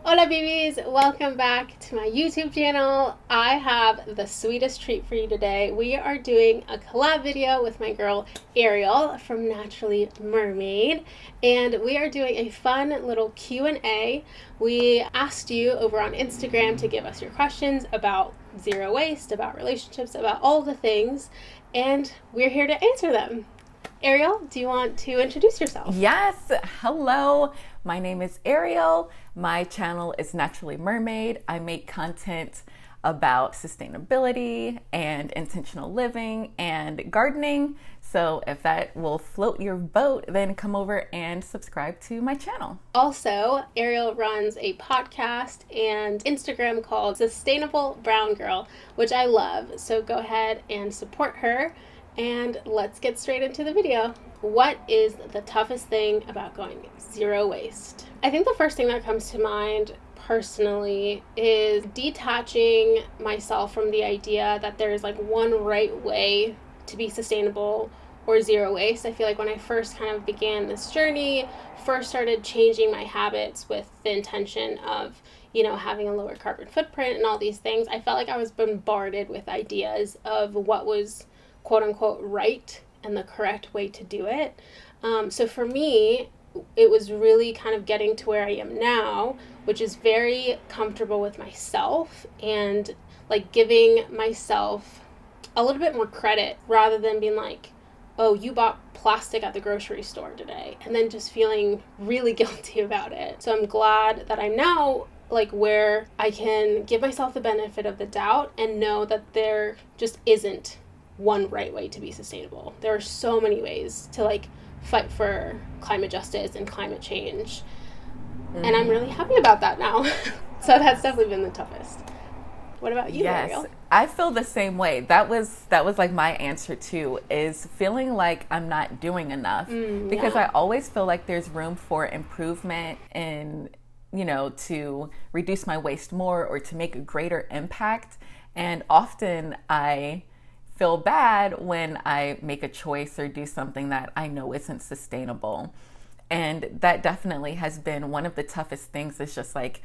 Hola babies, welcome back to my YouTube channel. I have the sweetest treat for you today. We are doing a collab video with my girl Ariel from Naturally Mermaid, and we are doing a fun little Q&A. We asked you over on Instagram to give us your questions about zero waste, about relationships, about all the things, and we're here to answer them. Ariel, do you want to introduce yourself? Yes. Hello. My name is Ariel. My channel is Naturally Mermaid. I make content about sustainability and intentional living and gardening. So if that will float your boat, then come over and subscribe to my channel. Also, Ariel runs a podcast and Instagram called Sustainable Brown Girl, which I love. So go ahead and support her. And let's get straight into the video. What is the toughest thing about going zero waste? I think the first thing that comes to mind personally is detaching myself from the idea that there is like one right way to be sustainable or zero waste. I feel like when I first kind of began this journey, first started changing my habits with the intention of, having a lower carbon footprint and all these things, I felt like I was bombarded with ideas of what was quote unquote right and the correct way to do it. So for me, it was really kind of getting to where I am now, which is very comfortable with myself and like giving myself a little bit more credit rather than being like, oh, you bought plastic at the grocery store today, and then just feeling really guilty about it. So I'm glad that I'm now like where I can give myself the benefit of the doubt and know that there just isn't one right way to be sustainable. There are so many ways to like fight for climate justice and climate change. And I'm really happy about that now. So that's definitely been the toughest. What about you, Yes, Ariel? I feel the same way. That was like my answer too, is feeling like I'm not doing enough because I always feel like there's room for improvement and, to reduce my waste more or to make a greater impact. And often I feel bad when I make a choice or do something that I know isn't sustainable. And that definitely has been one of the toughest things, is just like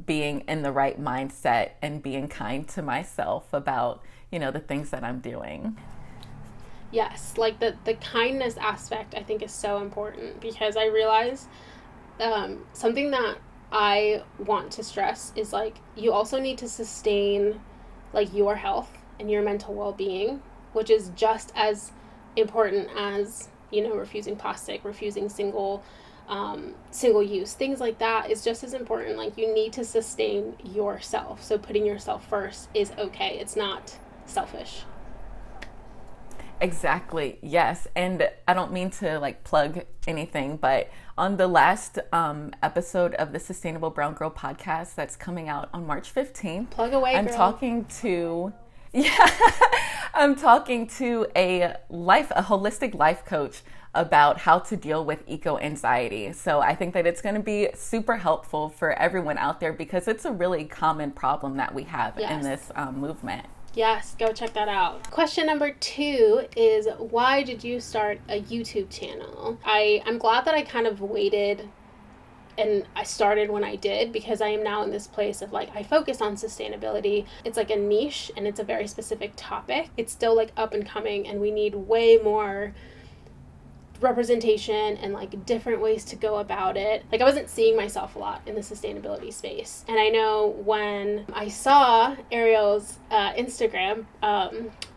being in the right mindset and being kind to myself about, the things that I'm doing. Yes, like the kindness aspect I think is so important, because I realize something that I want to stress is like you also need to sustain like your health and your mental well-being, which is just as important as, refusing plastic, refusing single use, things like that is just as important. Like you need to sustain yourself. So putting yourself first is okay. It's not selfish. Exactly. Yes. And I don't mean to like plug anything, but on the last episode of the Sustainable Brown Girl podcast that's coming out on March 15th, plug away, I'm girl. I'm talking to a holistic life coach about how to deal with eco-anxiety. So I think that it's going to be super helpful for everyone out there because it's a really common problem that we have in this movement. Yes, go check that out. Question number 2 is, why did you start a YouTube channel? I'm glad that I kind of waited and I started when I did, because I am now in this place of like, I focus on sustainability. It's like a niche and it's a very specific topic. It's still like up and coming, and we need way more representation and like different ways to go about it. Like I wasn't seeing myself a lot in the sustainability space. And I know when I saw Ariel's Instagram,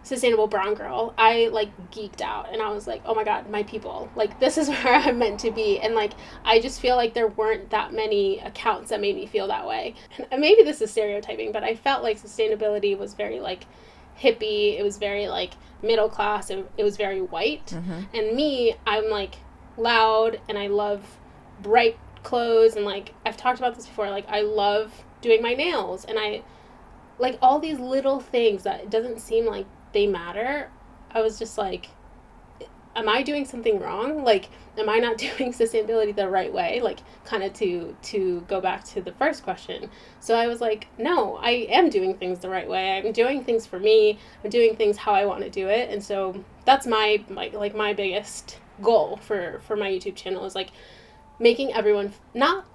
Sustainable Brown Girl, I like geeked out and I was like, oh my God, my people, like this is where I'm meant to be. And like, I just feel like there weren't that many accounts that made me feel that way. And maybe this is stereotyping, but I felt like sustainability was very like hippie. It was very like middle class. It was very white. Mm-hmm. And me, I'm like loud and I love bright clothes. And like, I've talked about this before, like I love doing my nails and I like all these little things that it doesn't seem like they matter. I was just like, am I doing something wrong? Like, am I not doing sustainability the right way? Like, kind of to go back to the first question. So I was like, no, I am doing things the right way. I'm doing things for me. I'm doing things how I want to do it. And so that's my biggest goal for my YouTube channel is like making everyone not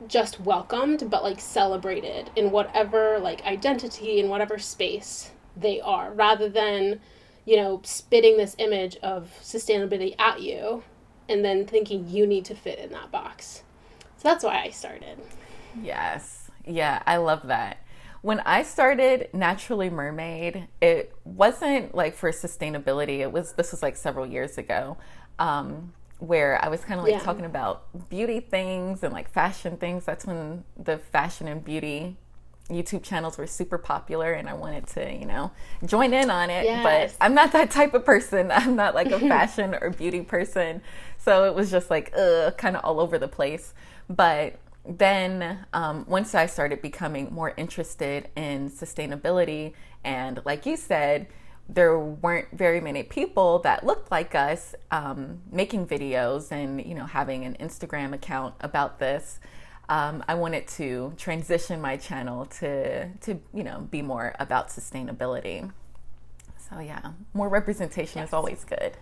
just welcomed, but like celebrated in whatever like identity in whatever space they are, rather than, you know, spitting this image of sustainability at you and then thinking you need to fit in that box. So that's why I started. Yes. Yeah, I love that. When I started Naturally Mermaid, it wasn't like for sustainability. This was like several years ago, where I was kind of like talking about beauty things and like fashion things. That's when the fashion and beauty YouTube channels were super popular, and I wanted to, you know, join in on it. Yes. But I'm not that type of person. I'm not like a fashion or beauty person. So it was just like, kind of all over the place. But then once I started becoming more interested in sustainability, and like you said, there weren't very many people that looked like us making videos and, you know, having an Instagram account about this. I wanted to transition my channel to you know, be more about sustainability. So yeah, more representation is always good.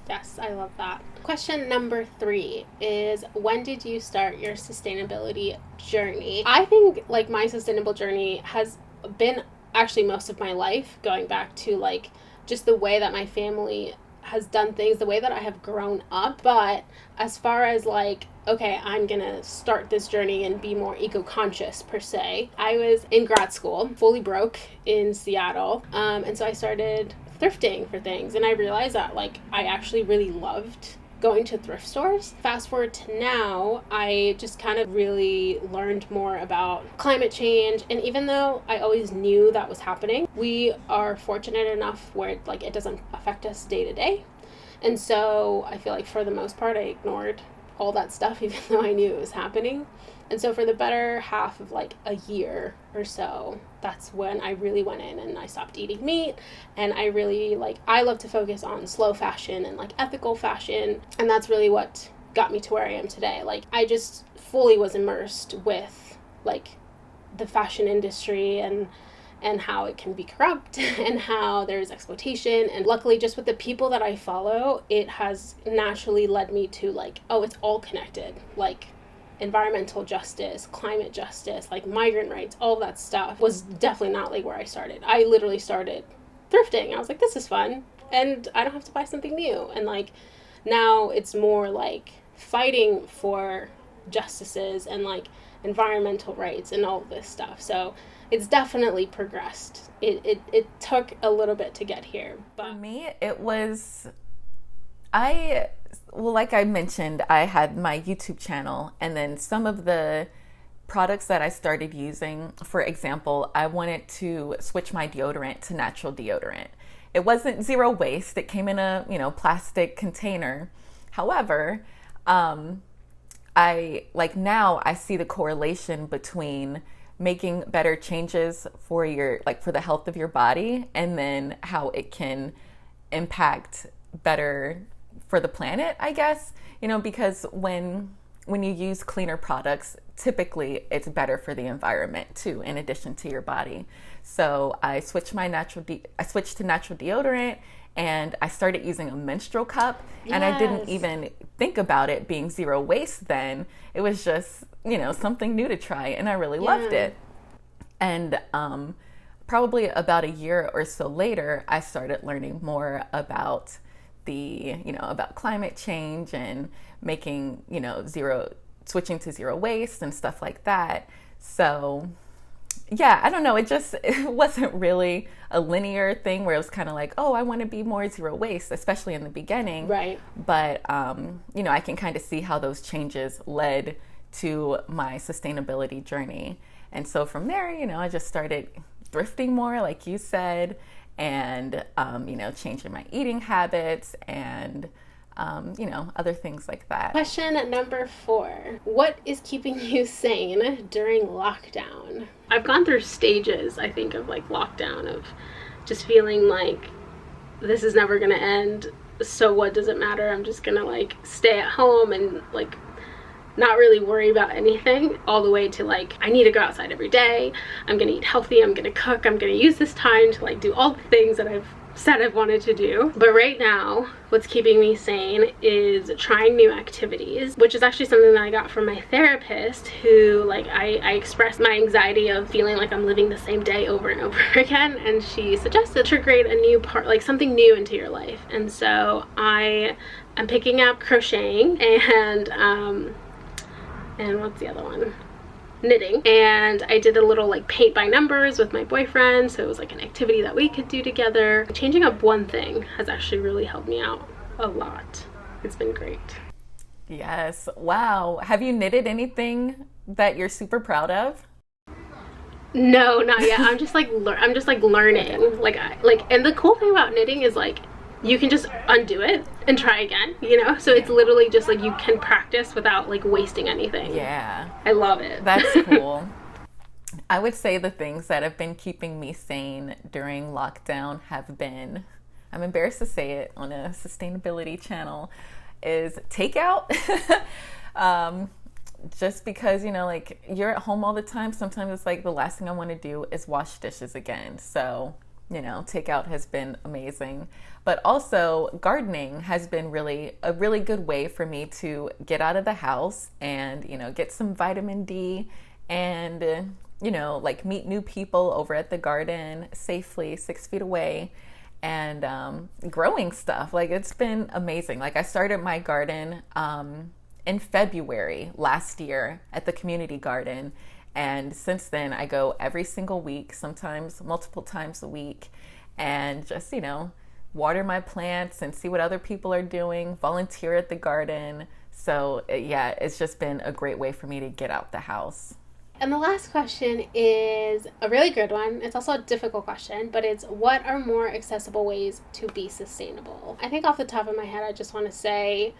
Yes, I love that. Question number 3 is, when did you start your sustainability journey? I think like my sustainable journey has been actually most of my life, going back to like just the way that my family has done things, the way that I have grown up. But as far as like, okay, I'm gonna start this journey and be more eco-conscious per se, I was in grad school, fully broke in Seattle, and so I started thrifting for things, and I realized that like I actually really loved going to thrift stores. Fast forward to now, I just kind of really learned more about climate change, and even though I always knew that was happening, we are fortunate enough where like it doesn't affect us day to day. And so I feel like for the most part I ignored all that stuff even though I knew it was happening. And so for the better half of like a year or so, that's when I really went in and I stopped eating meat. And I really I love to focus on slow fashion and like ethical fashion. And that's really what got me to where I am today. Like I just fully was immersed with like the fashion industry and how it can be corrupt and how there's exploitation. And luckily, just with the people that I follow, it has naturally led me to like, oh, it's all connected. Like environmental justice, climate justice, like migrant rights, all of that stuff was definitely not like where I started. I literally started thrifting. I was like, this is fun and I don't have to buy something new. And like now it's more like fighting for justices and like environmental rights and all of this stuff. So it's definitely progressed. It took a little bit to get here. But for me, it was, like I mentioned, I had my YouTube channel, and then some of the products that I started using, for example, I wanted to switch my deodorant to natural deodorant. It wasn't zero waste. It came in a, you know, plastic container. However, now I see the correlation between making better changes for for the health of your body, and then how it can impact better for the planet, I guess, you know, because when you use cleaner products, typically it's better for the environment too, in addition to your body. So I switched to natural deodorant, and I started using a menstrual cup. Yes. And I didn't even think about it being zero waste then. It was just, you know, something new to try, and I really loved it. And probably about a year or so later, I started learning more about about climate change and making, you know, switching to zero waste and stuff like that. So yeah, I don't know. It wasn't really a linear thing where it was kind of like, oh, I want to be more zero waste, especially in the beginning. Right. But, you know, I can kind of see how those changes led to my sustainability journey. And so from there, you know, I just started thrifting more, like you said, and, you know, changing my eating habits and, you know, other things like that. Question number 4. What is keeping you sane during lockdown? I've gone through stages, I think, of like lockdown, of just feeling like this is never going to end. so what does it matter? I'm just gonna like stay at home and like not really worry about anything, all the way to like, I need to go outside every day. I'm gonna eat healthy. I'm gonna cook. I'm gonna use this time to like do all the things that I've said I've wanted to do. But right now, what's keeping me sane is trying new activities, which is actually something that I got from my therapist, who like I expressed my anxiety of feeling like I'm living the same day over and over again, and she suggested to create a new part, like something new into your life. And so I'm picking up crocheting and what's the other one? Knitting. And I did a little like paint by numbers with my boyfriend, so it was like an activity that we could do together. Changing up one thing has actually really helped me out a lot. It's been great. Yes. Wow. Have you knitted anything that you're super proud of? No, not yet. I'm just like learning. Like and the cool thing about knitting is like you can just undo it and try again, you know? So it's literally just like you can practice without like wasting anything. Yeah. I love it. That's cool. I would say the things that have been keeping me sane during lockdown have been, I'm embarrassed to say it on a sustainability channel, is takeout. Just because, you know, like you're at home all the time, sometimes it's like the last thing I want to do is wash dishes again. So, you know, takeout has been amazing. But also gardening has been a really good way for me to get out of the house and, you know, get some vitamin D and, you know, like meet new people over at the garden safely 6 feet away and growing stuff. Like it's been amazing. Like I started my garden in February last year at the community garden. And since then, I go every single week, sometimes multiple times a week, and just, you know, water my plants and see what other people are doing, volunteer at the garden. So yeah, it's just been a great way for me to get out the house. And the last question is a really good one. It's also a difficult question, but it's what are more accessible ways to be sustainable? I think off the top of my head, I just want to say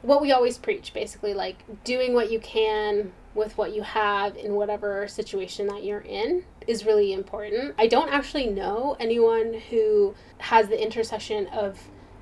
what we always preach, basically, like doing what you can with what you have in whatever situation that you're in is really important. I don't actually know anyone who has the intersection of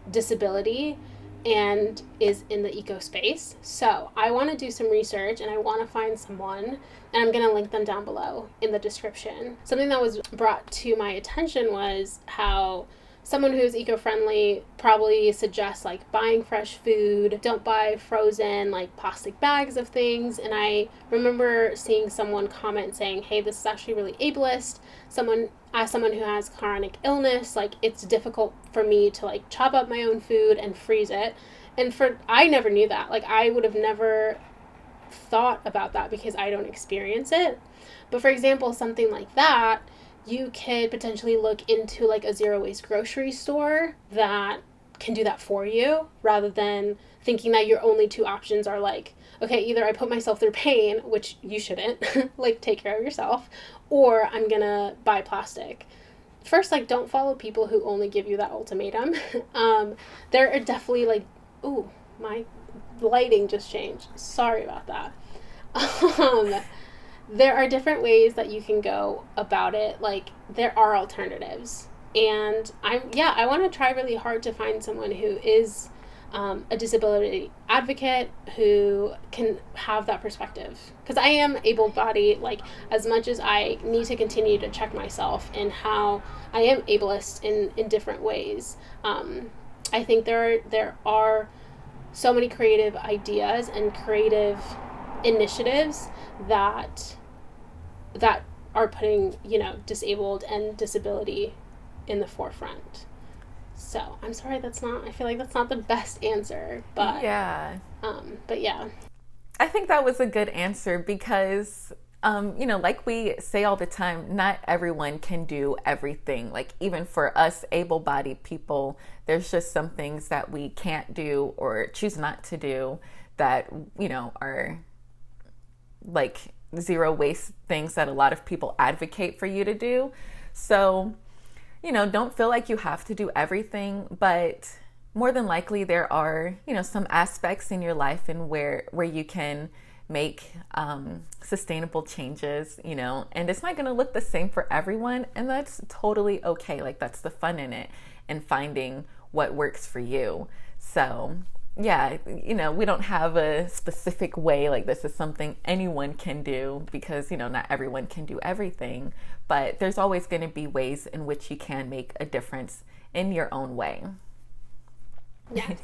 disability and is in the eco space. So I want to do some research and I want to find someone, and I'm going to link them down below in the description. Something that was brought to my attention was how someone who's eco-friendly probably suggests like buying fresh food, don't buy frozen like plastic bags of things. And I remember seeing someone comment saying, hey, this is actually really ableist. As someone who has chronic illness, like it's difficult for me to like chop up my own food and freeze it. And I never knew that. Like I would have never thought about that because I don't experience it. But for example, something like that, you could potentially look into like a zero waste grocery store that can do that for you, rather than thinking that your only two options are like, okay, either I put myself through pain, which you shouldn't, like take care of yourself, or I'm gonna buy plastic. First, like don't follow people who only give you that ultimatum. There are definitely like, ooh, my lighting just changed. Sorry about that. There are different ways that you can go about it. Like there are alternatives, and I want to try really hard to find someone who is a disability advocate who can have that perspective, because I am able-bodied. Like as much as I need to continue to check myself and how I am ableist in different ways, I think there are so many creative ideas and creative initiatives that are putting, you know, disabled and disability in the forefront. So I'm sorry I feel like that's not the best answer, but yeah. I think that was a good answer because, you know, like we say all the time, not everyone can do everything. Like even for us able-bodied people, there's just some things that we can't do or choose not to do that, you know, are like zero waste things that a lot of people advocate for you to do. So, you know, don't feel like you have to do everything, but more than likely there are, you know, some aspects in your life and where you can make sustainable changes, you know, and it's not going to look the same for everyone, and that's totally okay. Like that's the fun in it, and finding what works for you. So yeah, you know, we don't have a specific way, like this is something anyone can do, because, you know, not everyone can do everything, but there's always going to be ways in which you can make a difference in your own way. Yes.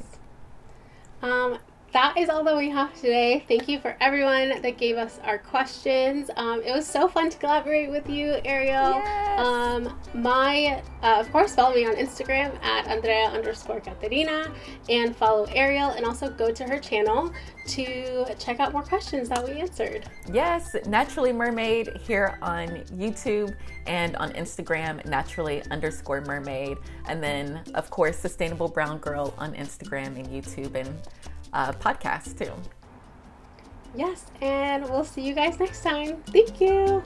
That is all that we have today. Thank you for everyone that gave us our questions. It was so fun to collaborate with you, Ariel. Yes. Of course, follow me on Instagram at Andrea_Caterina, and follow Ariel, and also go to her channel to check out more questions that we answered. Yes, Naturally Mermaid here on YouTube, and on Instagram, naturally_mermaid. And then, of course, Sustainable Brown Girl on Instagram and YouTube, and podcast too. Yes, and we'll see you guys next time. Thank you.